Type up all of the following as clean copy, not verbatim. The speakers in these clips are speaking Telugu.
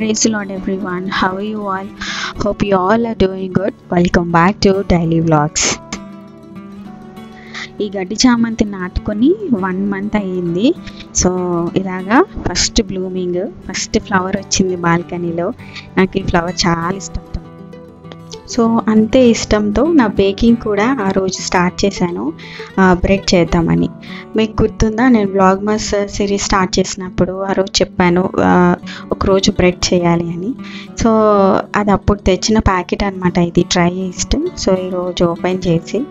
Praise the Lord everyone. How are you all? Hope you all are doing good. Welcome back to Daily Vlogs. ఈ గడ్డి చామంతి నాటుకొని 1 month అయ్యింది. సో ఇలాగా ఫస్ట్ బ్లూమింగ్, ఫస్ట్ ఫ్లవర్ వచ్చింది బాల్కనీలో. నాకు ఈ ఫ్లవర్ చాలా ఇష్టం. సో అంతే ఇష్టంతో నా బేకింగ్ కూడా ఆ రోజు స్టార్ట్ చేశాను, బ్రెడ్ చేద్దామని. మీకు గుర్తుందా, నేను వ్లాగ్మాస్ సిరీస్ స్టార్ట్ చేసినప్పుడు ఆ రోజు చెప్పాను ఒకరోజు బ్రెడ్ చేయాలి అని. సో అది అప్పుడు తెచ్చిన ప్యాకెట్ అనమాట, ఇది ట్రై ఈస్ట్. సో ఈరోజు ఓపెన్ చేసి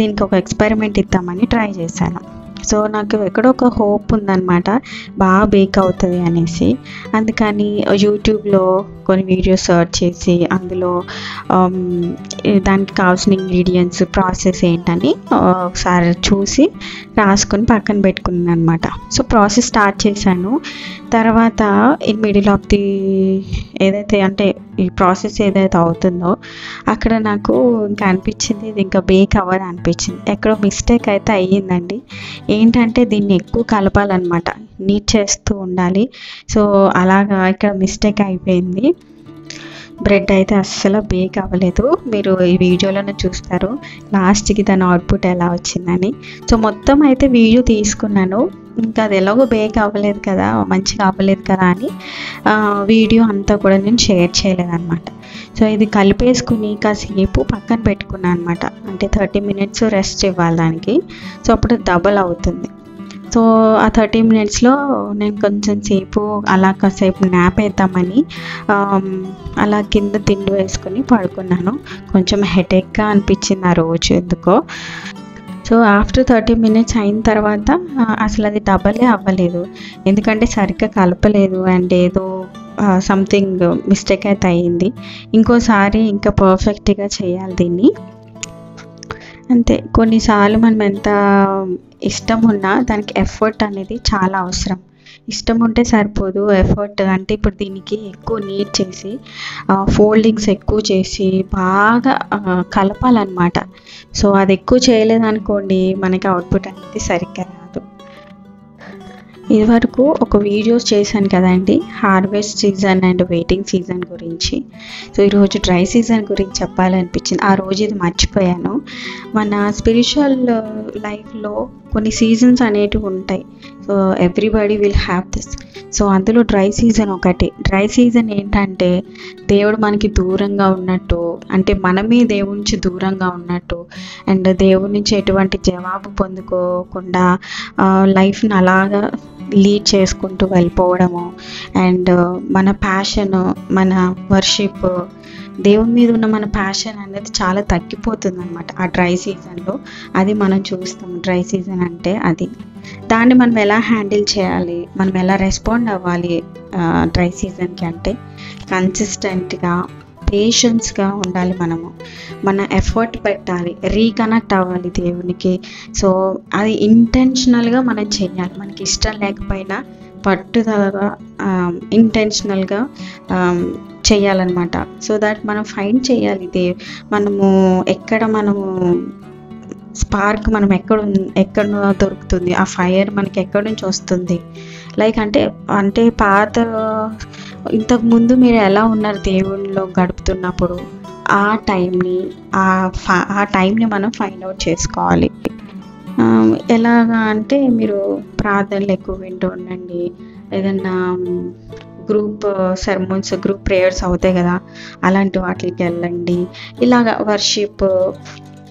దీనికి ఒక ఎక్స్పెరిమెంట్ ఇద్దామని ట్రై చేశాను. సో నాకు ఎక్కడో ఒక హోప్ ఉందన్నమాట, బాగా బేక్ అవుతుంది అనేసి. అందుకని యూట్యూబ్లో కొన్ని వీడియోస్ సర్చ్ చేసి అందులో దానికి కావాల్సిన ఇంగ్రీడియంట్స్, ప్రాసెస్ ఏంటని ఒకసారి చూసి రాసుకొని పక్కన పెట్టుకున్నాను అనమాట. సో ప్రాసెస్ స్టార్ట్ చేశాను. తర్వాత ఇన్ మిడిల్ ఆఫ్ ది ఏదైతే అంటే ఈ ప్రాసెస్ ఏదైతే అవుతుందో అక్కడ నాకు ఇంకా అనిపించింది ఇది ఇంకా బేక్ అవ్వదు అనిపించింది. ఎక్కడో మిస్టేక్ అయితే అయ్యిందండి. ఏంటంటే దీన్ని ఎక్కువ కలపాలన్నమాట, నీట్ చేస్తూ ఉండాలి. సో అలాగా ఇక్కడ మిస్టేక్ అయిపోయింది. బ్రెడ్ అయితే అస్సలు బేక్ అవ్వలేదు. మీరు ఈ వీడియోలోనే చూస్తారు లాస్ట్కి దాని అవుట్పుట్ ఎలా వచ్చిందని. సో మొత్తం అయితే వీడియో తీసుకున్నాను. ఇంకా అది ఎలాగో బేక్ అవ్వలేదు కదా, మంచిగా అవ్వలేదు కదా అని వీడియో అంతా కూడా నేను షేర్ చేయలేదన్నమాట. సో ఇది కలిపేసుకుని కాసేపు పక్కన పెట్టుకున్నాను అనమాట. అంటే 30 minutes రెస్ట్ ఇవ్వాలి దానికి. సో అప్పుడు డబల్ అవుతుంది. సో ఆ 30 minutesలో నేను కొంచెం సేపు అలా కాసేపు న్యాప్ వేద్దామని అలా కింద తిండి వేసుకొని పడుకున్నాను. కొంచెం హెడేక్గా అనిపించింది ఆ రోజు ఎందుకో. సో ఆఫ్టర్ 30 minutes అయిన తర్వాత అసలు అది డబలే అవ్వలేదు, ఎందుకంటే సరిగ్గా కలపలేదు అండ్ ఏదో సంథింగ్ మిస్టేక్ అయితే అయ్యింది. ఇంకోసారి ఇంకా పర్ఫెక్ట్గా చేయాలి దీన్ని. అంతే, కొన్నిసార్లు మనం ఎంత ఇష్టం ఉన్నా దానికి ఎఫర్ట్ అనేది చాలా అవసరం. ఇష్టం ఉంటే సరిపోదు, ఎఫర్ట్ అంటే ఇప్పుడు దీనికి ఎక్కువ నీట్ చేసి ఫోల్డింగ్స్ ఎక్కువ చేసి బాగా కలపాలన్నమాట. సో అది ఎక్కువ చేయలేదనుకోండి మనకి అవుట్పుట్ అనేది సరిగ్గా రాదు. ఇదివరకు ఒక వీడియోస్ చేశాను కదండి, harvest season and waiting season గురించి. సో ఈరోజు డ్రై సీజన్ గురించి చెప్పాలనిపించింది. ఆ రోజు ఇది మర్చిపోయాను. మన స్పిరిచువల్ లైఫ్లో కొన్ని సీజన్స్ అనేటివి ఉంటాయి. So everybody will have this. So అందులో డ్రై సీజన్ ఒకటి. డ్రై సీజన్ ఏంటంటే దేవుడు మనకి దూరంగా ఉన్నట్టు, అంటే మనమే దేవుడి నుంచి దూరంగా ఉన్నట్టు అండ్ దేవుడి నుంచి ఎటువంటి జవాబు పొందుకోకుండా లైఫ్ని అలాగా లీడ్ చేసుకుంటూ వెళ్ళిపోవడము అండ్ మన ప్యాషన్, మన వర్షిప్, దేవుని మీద ఉన్న మన ప్యాషన్ అనేది చాలా తగ్గిపోతుంది అనమాట ఆ డ్రై సీజన్లో. అది మనం చూస్తాం. డ్రై సీజన్ అంటే అది. దాన్ని మనం ఎలా హ్యాండిల్ చేయాలి, మనం ఎలా రెస్పాండ్ అవ్వాలి డ్రై సీజన్కి అంటే కన్సిస్టెంట్గా, పేషెన్స్గా ఉండాలి. మనము మన ఎఫర్ట్ పెట్టాలి, రీకనెక్ట్ అవ్వాలి దేవునికి. సో అది ఇంటెన్షనల్గా మనం చేయాలి. మనకి ఇష్టం లేకపోయినా పట్టుదలగా ఇంటెన్షనల్గా చేయాలన్నమాట. సో దట్ మనం ఫైండ్ చేయాలి మనము ఎక్కడ స్పార్క్ మనం ఎక్కడ దొరుకుతుంది, ఆ ఫైర్ మనకి ఎక్కడి నుంచి వస్తుంది. లైక్ అంటే పాత ఇంతకుముందు మీరు ఎలా ఉన్నారు దేవుళ్ళలో గడుపుతున్నప్పుడు ఆ టైంని మనం ఫైండ్ అవుట్ చేసుకోవాలి. ఎలాగా అంటే మీరు ప్రార్థనలు ఎక్కువ వింటూ ఉండండి, ఏదన్నా గ్రూప్ సెర్మన్స్, గ్రూప్ ప్రేయర్స్ అవుతాయి కదా, అలాంటి వాటికి వెళ్ళండి. ఇలాగా వర్షిప్,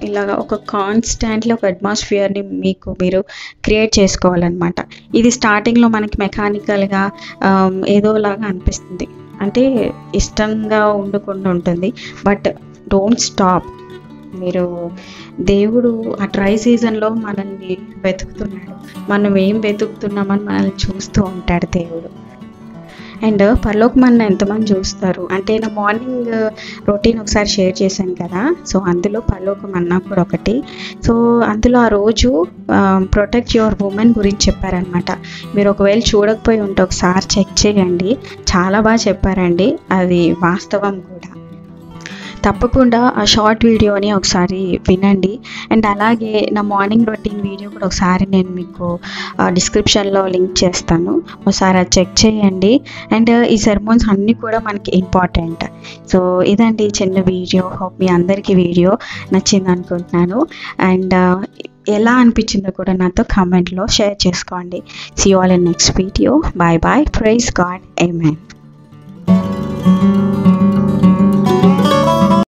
ఇలాగా ఒక కాన్స్టాంట్లీ ఒక అట్మాస్ఫియర్ని మీరు క్రియేట్ చేసుకోవాలన్నమాట. ఇది స్టార్టింగ్లో మనకి మెకానికల్గా ఏదోలాగా అనిపిస్తుంది, అంటే ఇష్టంగా ఉండకుండా ఉంటుంది. But don't stop. మీరు దేవుడు ఆ డ్రై సీజన్లో మనల్ని వెతుకుతున్నాడు. మనం ఏం వెతుకుతున్నామని మనల్ని చూస్తూ ఉంటాడు దేవుడు. అండ్ పరలోకమన్న ఎంతమంది చూస్తారు అంటే నా మార్నింగ్ రొటీన్ ఒకసారి షేర్ చేశాను కదా. సో అందులో పరలోకమన్నా కూడా ఒకటి. సో అందులో ఆ రోజు ప్రొటెక్ట్ యువర్ ఉమెన్ గురించి చెప్పారనమాట. మీరు ఒకవేళ చూడకపోయి ఉంటే ఒకసారి చెక్ చేయండి, చాలా బాగా చెప్పారండి. అది వాస్తవం కూడా. తప్పకుండా ఆ షార్ట్ వీడియోని ఒకసారి వినండి. అండ్ అలాగే నా మార్నింగ్ రొటీన్ వీడియో కూడా ఒకసారి నేను మీకు డిస్క్రిప్షన్లో లింక్ చేస్తాను, ఒకసారి అది చెక్ చేయండి. అండ్ ఈ సెర్మోన్స్ అన్నీ కూడా మనకి ఇంపార్టెంట్. సో ఇదండి చిన్న వీడియో. హోప్ మీ అందరికీ వీడియో నచ్చింది అనుకుంటున్నాను. అండ్ ఎలా అనిపించిందో కూడా నాతో కామెంట్లో షేర్ చేసుకోండి. See you all in next video. Bye bye. Praise God. Amen.